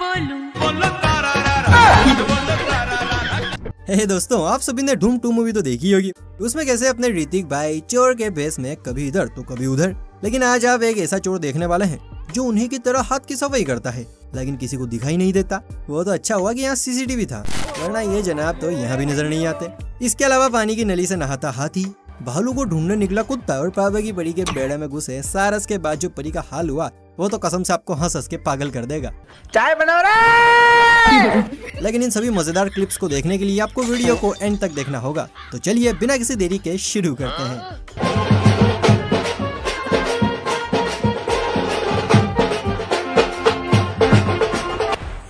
बोलूं। हे दोस्तों, आप सभी ने धूम 2 मूवी तो देखी होगी। उसमें कैसे अपने ऋतिक भाई चोर के भेस में कभी इधर तो कभी उधर, लेकिन आज आप एक ऐसा चोर देखने वाले हैं जो उन्हीं की तरह हाथ की सफाई करता है, लेकिन किसी को दिखाई नहीं देता। वो तो अच्छा हुआ कि यहाँ सीसीटीवी था, वरना ये जनाब तो यहाँ भी नजर नहीं आते। इसके अलावा पानी की नली से नहाता हाथी, भालू को ढूंढने निकला कुत्ता और पापा की परी के बेड़े में घुसे सारस के बाद जो परी का हाल हुआ वो तो कसम से आपको हंस हंस के पागल कर देगा। चाय बना रहा। लेकिन इन सभी मजेदार क्लिप्स को देखने के लिए आपको वीडियो को एंड तक देखना होगा। तो चलिए बिना किसी देरी के शुरू करते हैं।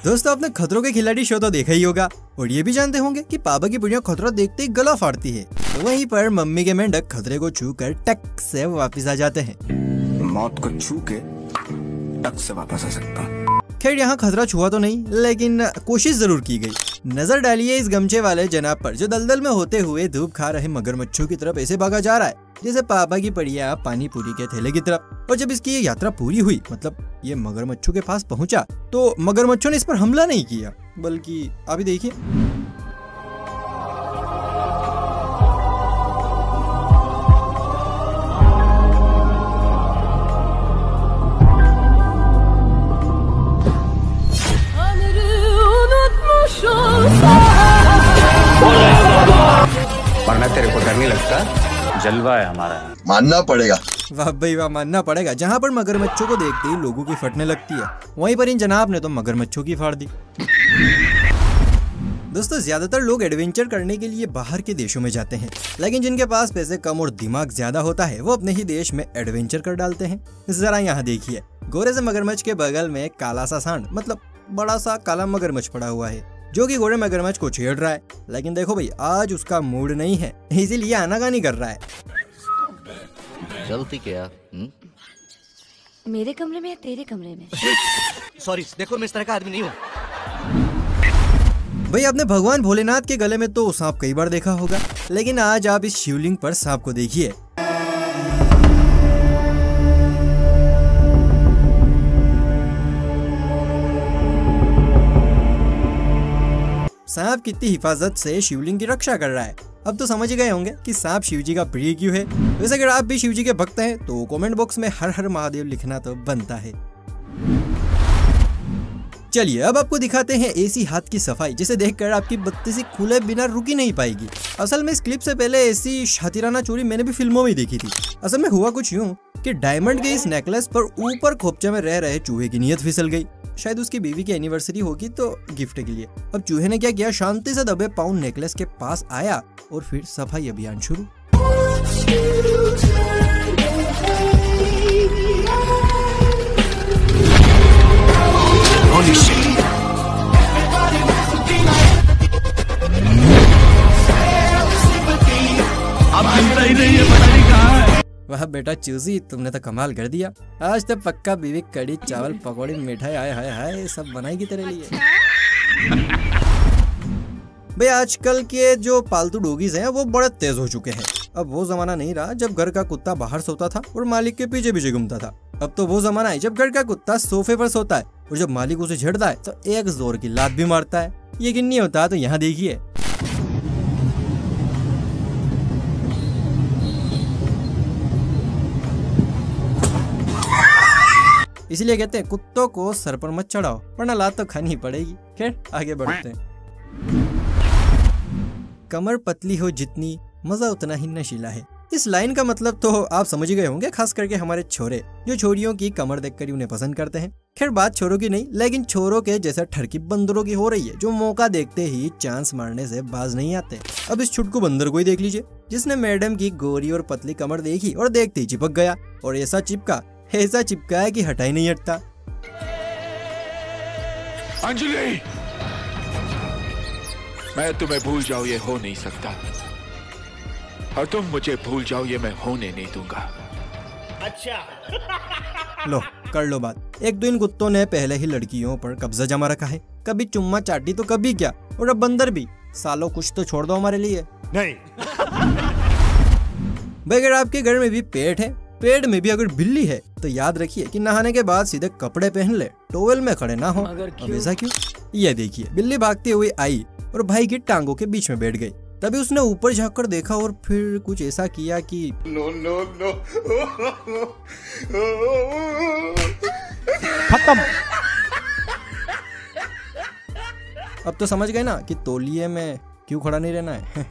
दोस्तों, आपने खतरों के खिलाड़ी शो तो देखा ही होगा और ये भी जानते होंगे कि पापा की बुढ़िया खतरा देखते ही गला फाड़ती है, तो वहीं पर मम्मी के मेंढक खतरे को छू कर टक से वापस आ जाते हैं। मौत को छू के टक से वापस आ सकता। खैर यहाँ खतरा छुआ तो नहीं, लेकिन कोशिश जरूर की गई। नजर डालिए इस गमछे वाले जनाब पर जो दलदल में होते हुए धूप खा रहे मगरमच्छों की तरफ ऐसे भागा जा रहा है जैसे पापा की पड़िया पानी पूरी के थैले की तरफ। और जब इसकी ये यात्रा पूरी हुई, मतलब ये मगरमच्छों के पास पहुंचा, तो मगरमच्छों ने इस पर हमला नहीं किया, बल्कि अभी देखिए। वरना तेरे को डर नहीं लगता? जलवा है हमारा, मानना पड़ेगा। वाह भाई वाह, मानना पड़ेगा। जहाँ पर मगरमच्छों को देखते ही लोगों की फटने लगती है, वहीं पर इन जनाब ने तो मगरमच्छों की फाड़ दी। दोस्तों, ज्यादातर लोग एडवेंचर करने के लिए बाहर के देशों में जाते हैं, लेकिन जिनके पास पैसे कम और दिमाग ज्यादा होता है वो अपने ही देश में एडवेंचर कर डालते हैं। जरा यहाँ देखिए, गोरे से मगरमच्छ के बगल में काला सा सांड, मतलब बड़ा सा काला मगरमच्छ पड़ा हुआ है जो कि गोरे मगरमच्छ को छेड़ रहा है। लेकिन देखो भाई, आज उसका मूड नहीं है, इसीलिए आनाकानी कर रहा है। गलती क्या? मेरे कमरे में या तेरे कमरे में? सॉरी, देखो मैं इस तरह का आदमी नहीं हूँ। भाई, आपने भगवान भोलेनाथ के गले में तो सांप कई बार देखा होगा, लेकिन आज आप इस शिवलिंग पर सांप को देखिए। सांप कितनी हिफाजत से शिवलिंग की रक्षा कर रहा है। अब तो समझ गए होंगे कि सांप शिवजी का प्रिय क्यों है। वैसे अगर आप भी शिवजी के भक्त हैं तो कमेंट बॉक्स में हर हर महादेव लिखना तो बनता है। चलिए अब आपको दिखाते हैं ऐसी हाथ की सफाई जिसे देखकर आपकी बत्तीसी खुले बिना रुकी नहीं पाएगी। असल में इस क्लिप से पहले ऐसी शातिराना चोरी मैंने भी फिल्मों में देखी थी। असल में हुआ कुछ यूं कि डायमंड के इस नेकलेस पर ऊपर खोपचे में रह रहे चूहे की नीयत फिसल गई। शायद उसकी बीवी की एनिवर्सरी होगी तो गिफ्ट के लिए। अब चूहे ने क्या किया, शांति से दबे पाँव नेकलेस के पास आया और फिर सफाई अभियान शुरू। वाह बेटा चूसी, तुमने तो कमाल कर दिया। आज तो पक्का बीवी कड़ी चावल पकौड़ी मिठाई आए हाय हाय सब बनाएगी तेरे लिए। भाई, आजकल के जो पालतू डॉगीज हैं वो बड़े तेज हो चुके हैं। अब वो जमाना नहीं रहा जब घर का कुत्ता बाहर सोता था और मालिक के पीछे पीछे घूमता था। अब तो वो जमाना है जब घर का कुत्ता सोफे पर सोता है और जब मालिक उसे छेड़ता है तो एक जोर की लात भी मारता है। यकीन नहीं होता तो यहाँ देखिए। इसलिए कहते हैं कुत्तों को सर पर मत चढ़ाओ वरना लात तो खानी ही पड़ेगी। खैर आगे बढ़ते हैं। कमर पतली हो जितनी मजा उतना ही नशीला है। इस लाइन का मतलब तो आप समझ ही गए होंगे, खास करके हमारे छोरे जो छोरियों की कमर देखकर उन्हें पसंद करते हैं। खैर बात छोरों की नहीं, लेकिन छोरों के जैसे ठरकी बंदरों की हो रही है जो मौका देखते ही चांस मारने से बाज नहीं आते। अब इस छुटकू बंदर को ही देख लीजिए जिसने मैडम की गोरी और पतली कमर देखी और देखते ही चिपक गया और ऐसा चिपका है कि हटा ही नहीं हटता। अंजलि, मैं तुम्हें भूल जाऊं ये हो नहीं सकता, और तुम मुझे भूल जाओ ये मैं होने नहीं दूंगा। अच्छा लो कर लो बात। एक दो इन कुत्तों ने पहले ही लड़कियों पर कब्जा जमा रखा है, कभी चुम्मा चाटी तो कभी क्या, और अब बंदर भी। सालों कुछ तो छोड़ दो हमारे लिए। नहीं। भाई अगर आपके घर में भी पेट है पेड़ में भी अगर बिल्ली है तो याद रखिए कि नहाने के बाद सीधे कपड़े पहन ले, टॉवेल में खड़े ना हो। अब ऐसा क्यों? ये देखिए, बिल्ली भागती हुई आई और भाई की टांगों के बीच में बैठ गई। तभी उसने ऊपर झांककर देखा और फिर कुछ ऐसा किया कि नो नो नो खत्म। अब तो समझ गए ना कि तौलिए में क्यों खड़ा नहीं रहना है।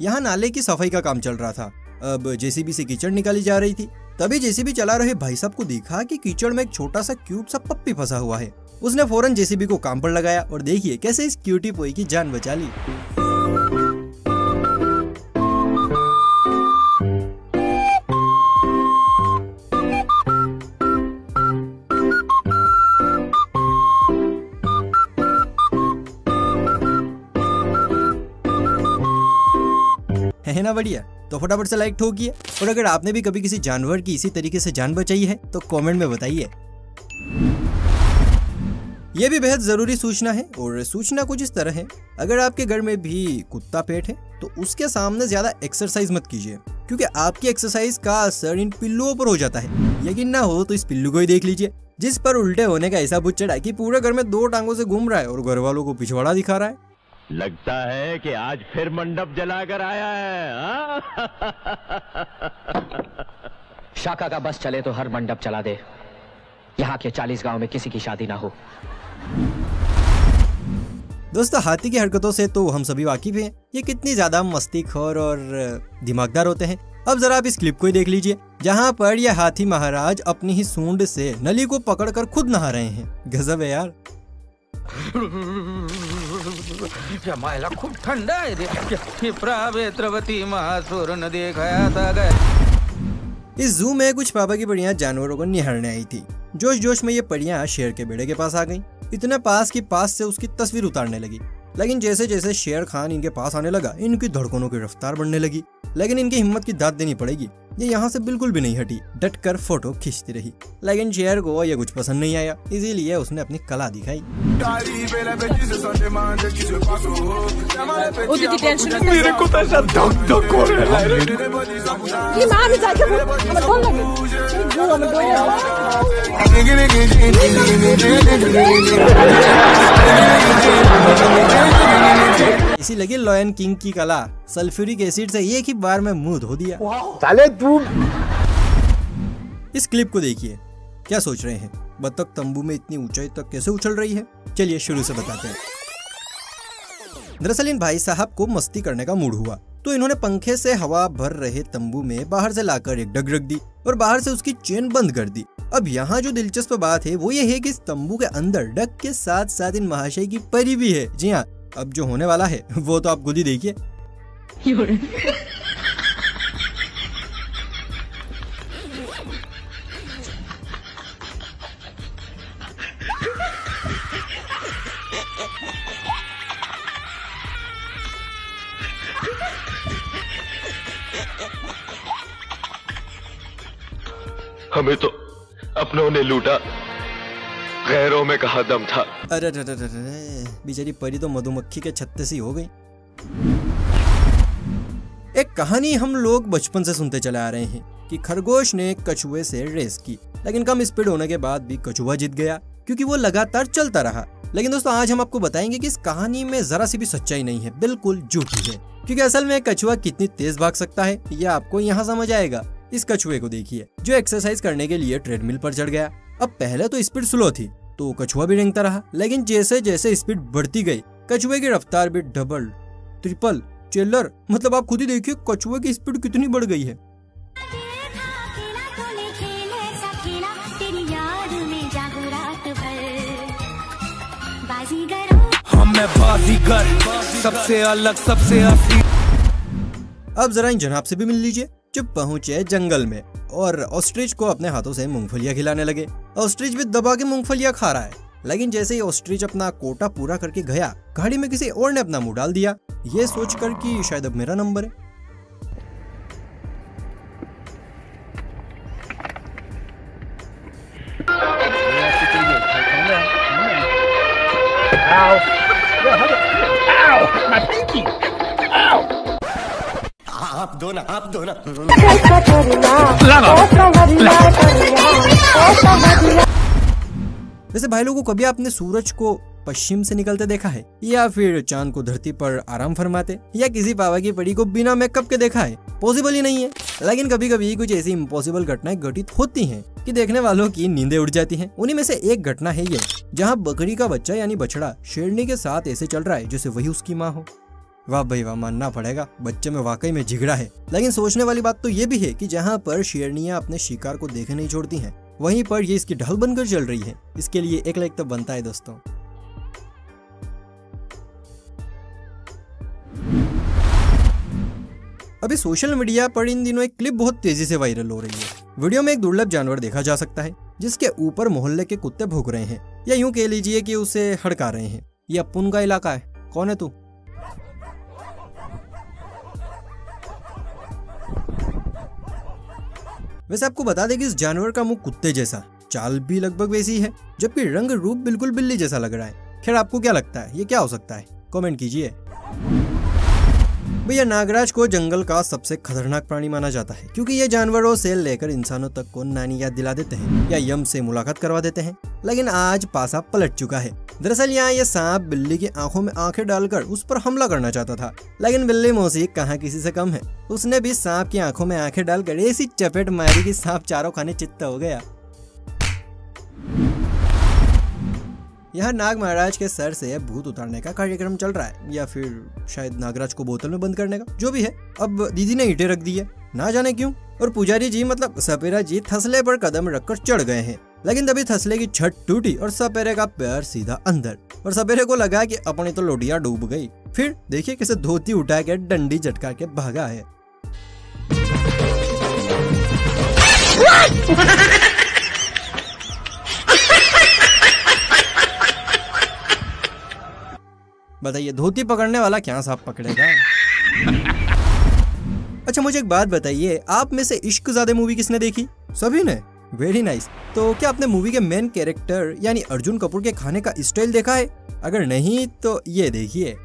यहाँ नाले की सफाई का काम चल रहा था। अब जेसीबी से कीचड़ निकाली जा रही थी। तभी जेसीबी चला रहे भाई साहब को देखा कि कीचड़ में एक छोटा सा क्यूब सा पप्पी फंसा हुआ है। उसने फौरन जेसीबी को काम पर लगाया और देखिए कैसे इस क्यूटी पोई की जान बचा ली। है ना बढ़िया? तो फटाफट से लाइक ठोकिए और अगर आपने भी कभी किसी जानवर की इसी तरीके से जान बचाई है तो कमेंट में बताइए। यह भी बेहद जरूरी सूचना है और सूचना कुछ इस तरह है, अगर आपके घर में भी कुत्ता पेट है तो उसके सामने ज्यादा एक्सरसाइज मत कीजिए, क्योंकि आपकी एक्सरसाइज का असर इन पिल्लुओं पर हो जाता है। यकीन ना हो तो इस पिल्लू को ही देख लीजिए, जिस पर उल्टे होने का ऐसा भूत चढ़ा कि पूरे घर में 2 टांगों से घूम रहा है और घर वालों को पिछवाड़ा दिखा रहा है। लगता है कि आज फिर मंडप जलाकर आया है। शाका का बस चले तो हर मंडप चला दे। यहाँ के 40 गांव में किसी की शादी ना हो। दोस्तों, हाथी की हरकतों से तो हम सभी वाकिफ हैं। ये कितनी ज्यादा मस्तीखोर और दिमागदार होते हैं। अब जरा आप इस क्लिप को ही देख लीजिए, जहाँ पर यह हाथी महाराज अपनी ही सूंड से नली को पकड़कर खुद नहा रहे हैं। गजब है यार। जमायला खूप थंड आहे रे। वेत्रवती महासुर न देखा था गए। इस जू में कुछ पापा की परियां जानवरों को निहारने आई थी। जोश जोश में ये परियां शेर के बेड़े के पास आ गईं। इतने पास कि पास से उसकी तस्वीर उतारने लगी। लेकिन जैसे जैसे शेर खान इनके पास आने लगा, इनकी धड़कनों की रफ्तार बढ़ने लगी। लेकिन इनकी हिम्मत की दाद देनी पड़ेगी, ये यहाँ से बिल्कुल भी नहीं हटी, डट कर फोटो खींचती रही। लेकिन शेर को ये कुछ पसंद नहीं आया, इसीलिए उसने अपनी कला दिखाई। मेरे को तो ऐसा धक धक हो रहा है। इसी लगी लॉयन किंग की कला, सल्फ्यूरिक एसिड से एक ही बार में मुंह धो दिया। साले तू इस क्लिप को देखिए, क्या सोच रहे हैं? बतख तंबू में इतनी ऊंचाई तक कैसे उछल रही है? चलिए शुरू से बताते हैं। दरअसल इन भाई साहब को मस्ती करने का मूड हुआ, तो इन्होंने पंखे से हवा भर रहे तंबू में बाहर से लाकर एक डग रख दी और बाहर से उसकी चेन बंद कर दी। अब यहाँ जो दिलचस्प बात है वो ये है कि इस तंबू के अंदर डग के साथ साथ इन महाशय की परी भी है। जी हाँ, अब जो होने वाला है वो तो आप खुद ही देखिए। हमें तो अपनों ने लूटा, गैरों में कहा दम था। अरे बेचारी परी तो मधुमक्खी के छत्ते सी हो गई। एक कहानी हम लोग बचपन से सुनते चले आ रहे हैं कि खरगोश ने कछुए से रेस की, लेकिन कम स्पीड होने के बाद भी कछुआ जीत गया क्योंकि वो लगातार चलता रहा। लेकिन दोस्तों, आज हम आपको बताएंगे कि इस कहानी में जरा सी भी सच्चाई नहीं है, बिल्कुल झूठी है। क्योंकि असल में कछुआ कितनी तेज भाग सकता है यह आपको यहाँ समझ आएगा। इस कछुए को देखिए जो एक्सरसाइज करने के लिए ट्रेडमिल पर चढ़ गया। अब पहले तो स्पीड स्लो थी तो कछुआ भी रेंगता रहा, लेकिन जैसे जैसे स्पीड बढ़ती गई कछुए की रफ्तार भी डबल, ट्रिपल, चेलर, मतलब आप खुद ही देखिए कछुए की स्पीड कितनी बढ़ गई है। सबसे अलग सबसे असली। अब जरा इन जनाब से भी मिल लीजिए जो पहुंचे जंगल में और ऑस्ट्रिच को अपने हाथों से मूंगफलियां खिलाने लगे। ऑस्ट्रिच भी दबा के मूंगफलियां खा रहा है, लेकिन जैसे ही ऑस्ट्रिच अपना कोटा पूरा करके गया, गाड़ी में किसी और ने अपना मुंह डाल दिया, ये सोचकर कि शायद अब मेरा नंबर है। आप दो ना, आप दो ना। वैसे भाई लोगों, कभी आपने सूरज को पश्चिम से निकलते देखा है, या फिर चांद को धरती पर आराम फरमाते, या किसी पावा की परी को बिना मेकअप के देखा है? पॉसिबल ही नहीं है। लेकिन कभी कभी कुछ ऐसी इम्पॉसिबल घटनाएं घटित होती हैं कि देखने वालों की नींदें उड़ जाती हैं। उन्हीं में से एक घटना है ये, जहां बकरी का बच्चा यानी बछड़ा शेरनी के साथ ऐसे चल रहा है जैसे वही उसकी माँ हो। वाह भाई वाह, मानना पड़ेगा, बच्चे में वाकई में जिगरा है। लेकिन सोचने वाली बात तो ये भी है कि जहाँ पर शेरनियां अपने शिकार को देखे नहीं छोड़ती हैं, वहीं पर ये इसकी ढल बनकर चल रही है। इसके लिए एक लाइक तो बनता है दोस्तों। अभी सोशल मीडिया पर इन दिनों एक क्लिप बहुत तेजी से वायरल हो रही है। वीडियो में एक दुर्लभ जानवर देखा जा सकता है जिसके ऊपर मोहल्ले के कुत्ते भौंक रहे हैं, या यूं कह लीजिए कि उसे हड़का रहे हैं। ये अपुन का इलाका है, कौन है तू? वैसे आपको बता दें कि इस जानवर का मुंह कुत्ते जैसा, चाल भी लगभग वैसी है, जबकि रंग रूप बिल्कुल बिल्ली जैसा लग रहा है। खैर, आपको क्या लगता है ये क्या हो सकता है? कमेंट कीजिए। भैया, नागराज को जंगल का सबसे खतरनाक प्राणी माना जाता है, क्योंकि ये जानवरों से लेकर इंसानों तक को नानी याद दिला देते हैं या यम से मुलाकात करवा देते हैं। लेकिन आज पासा पलट चुका है। दरअसल यहाँ ये सांप बिल्ली की आंखों में आंखें डालकर उस पर हमला करना चाहता था, लेकिन बिल्ली मौसी कहाँ किसी से कम है। उसने भी सांप की आंखों में आंखें डालकर ऐसी चपेट मारी कि सांप चारों खाने चित्त हो गया। यहाँ नाग महाराज के सर से भूत उतारने का कार्यक्रम चल रहा है, या फिर शायद नागराज को बोतल में बंद करने का, जो भी है। अब दीदी ने ईंटें रख दी है, ना जाने क्यों। और पुजारी जी मतलब सपेरा जी थसले पर कदम रखकर चढ़ गए हैं, लेकिन तभी थसले की छत टूटी और सपेरे का पैर सीधा अंदर, और सपेरे को लगा कि अपनी तो लोटिया डूब गई। फिर देखिए कैसे धोती उठा के डंडी झटका के भागा है। बताइए, धोती पकड़ने वाला क्या सांप पकड़ेगा? अच्छा, मुझे एक बात बताइए, आप में से इश्कज़ादे मूवी किसने देखी? सभी ने? Very nice. तो क्या आपने मूवी के मेन कैरेक्टर यानी अर्जुन कपूर के खाने का स्टाइल देखा है? अगर नहीं तो ये देखिए।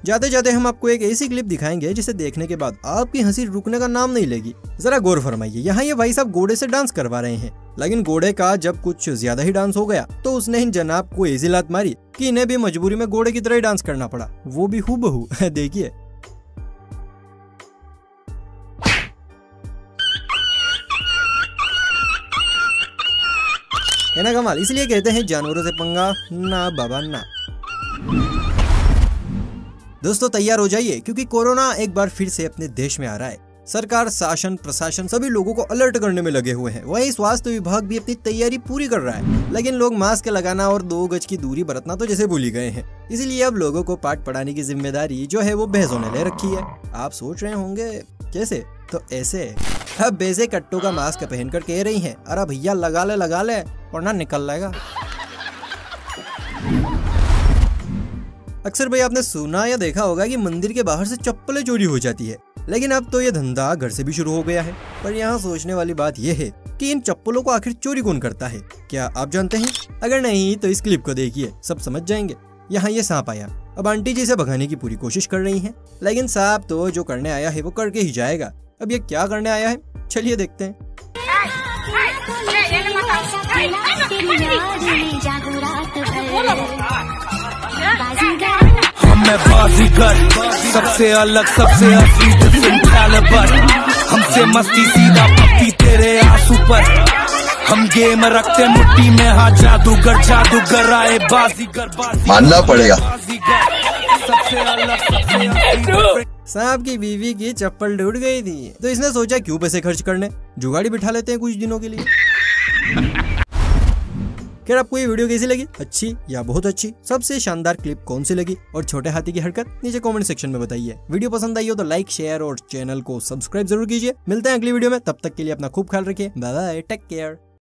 जाते जाते हम आपको एक ऐसी क्लिप दिखाएंगे जिसे देखने के बाद आपकी हंसी रुकने का नाम नहीं लेगी। जरा गौर फरमाइए। यहाँ ये भाई साहब घोड़े से डांस करवा रहे हैं, लेकिन घोड़े का जब कुछ ज्यादा ही डांस हो गया तो उसने इन जनाब को ऐसी लात मारी कि इन्हें भी मजबूरी में घोड़े की तरह ही डांस करना पड़ा, वो भी हूबहू। देखिए। है ना कमाल? इसलिए कहते हैं जानवरों से पंगा ना बाबा ना। दोस्तों तैयार हो जाइए, क्योंकि कोरोना एक बार फिर से अपने देश में आ रहा है। सरकार, शासन, प्रशासन सभी लोगों को अलर्ट करने में लगे हुए हैं। वहीं स्वास्थ्य विभाग भी अपनी तैयारी पूरी कर रहा है, लेकिन लोग मास्क लगाना और 2 गज की दूरी बरतना तो जैसे भूल ही गए हैं। इसलिए अब लोगों को पाठ पढ़ाने की जिम्मेदारी जो है वो भैंसों ने ले रखी है। आप सोच रहे होंगे कैसे? तो ऐसे। अब बेजे कट्टों का मास्क पहनकर कह रही हैं, अरे भैया लगा ले वरना निकल लेगा। अक्सर भाई आपने सुना या देखा होगा कि मंदिर के बाहर से चप्पलें चोरी हो जाती है, लेकिन अब तो ये धंधा घर से भी शुरू हो गया है। पर यहाँ सोचने वाली बात यह है कि इन चप्पलों को आखिर चोरी कौन करता है? क्या आप जानते हैं? अगर नहीं तो इस क्लिप को देखिए, सब समझ जाएंगे। यहाँ ये सांप आया, अब आंटी जी से भगाने की पूरी कोशिश कर रही हैं, लेकिन सांप तो जो करने आया है वो करके ही जाएगा। अब ये क्या करने आया है, चलिए देखते हैं। मैं बाजीगर, सबसे अलग, सबसे असली, डिफरेंट कैलिबर। हमसे मस्ती सीधा पप्पी तेरे आंसू पर। हम गेम रखते मुट्ठी में, हाँ जादूगर आए बाजीगर। मानना पड़ेगा। सबसे अलग, सबसे असली। सांप की बीवी की चप्पल टूट गई थी, तो इसने सोचा क्यों पैसे खर्च करने, जुगाड़ी बिठा लेते हैं कुछ दिनों के लिए। क्या आपको ये वीडियो कैसी लगी? अच्छी या बहुत अच्छी? सबसे शानदार क्लिप कौन सी लगी? और छोटे हाथी की हरकत नीचे कमेंट सेक्शन में बताइए। वीडियो पसंद आई हो तो लाइक, शेयर और चैनल को सब्सक्राइब जरूर कीजिए। मिलते हैं अगली वीडियो में, तब तक के लिए अपना खूब ख्याल रखिए। Bye bye, take care.